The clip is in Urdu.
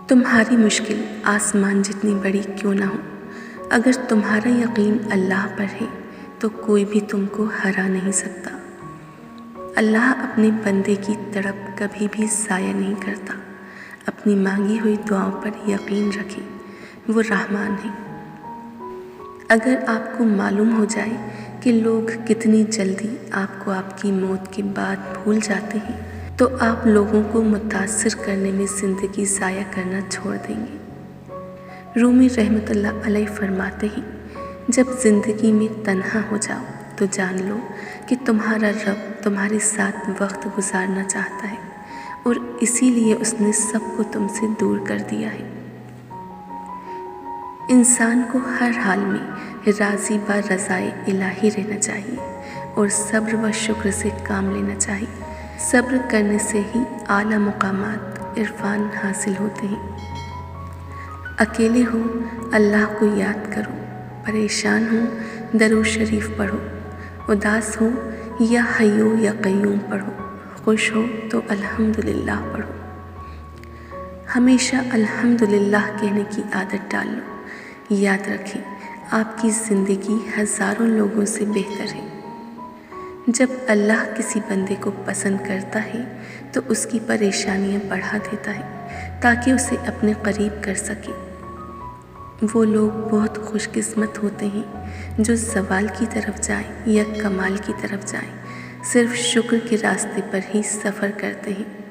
تمہاری مشکل آسمان جتنی بڑی کیوں نہ ہو، اگر تمہارا یقین اللہ پر ہے تو کوئی بھی تم کو ہرا نہیں سکتا۔ اللہ اپنے بندے کی تڑپ کبھی بھی ضائع نہیں کرتا۔ اپنی مانگی ہوئی دعاؤں پر یقین رکھیں، وہ رحمان ہے۔ اگر آپ کو معلوم ہو جائے کہ لوگ کتنی جلدی آپ کو آپ کی موت کے بعد بھول جاتے ہیں تو آپ لوگوں کو متاثر کرنے میں زندگی ضائع کرنا چھوڑ دیں گے۔ رومی رحمۃ اللہ علیہ فرماتے ہیں، جب زندگی میں تنہا ہو جاؤ تو جان لو کہ تمہارا رب تمہارے ساتھ وقت گزارنا چاہتا ہے اور اسی لیے اس نے سب کو تم سے دور کر دیا ہے۔ انسان کو ہر حال میں راضی با رضائے الہی رہنا چاہیے اور صبر و شکر سے کام لینا چاہیے۔ صبر کرنے سے ہی اعلیٰ مقامات عرفان حاصل ہوتے ہیں۔ اکیلے ہو اللہ کو یاد کرو، پریشان ہو درود شریف پڑھو، اداس ہو یا حیو یا قیوم پڑھو، خوش ہو تو الحمدللہ پڑھو۔ ہمیشہ الحمدللہ کہنے کی عادت ڈال لو۔ یاد رکھیں، آپ کی زندگی ہزاروں لوگوں سے بہتر ہے۔ جب اللہ کسی بندے کو پسند کرتا ہے تو اس کی پریشانیاں بڑھا دیتا ہے تاکہ اسے اپنے قریب کر سکے۔ وہ لوگ بہت خوش قسمت ہوتے ہیں جو زوال کی طرف جائیں یا کمال کی طرف جائیں، صرف شکر کے راستے پر ہی سفر کرتے ہیں۔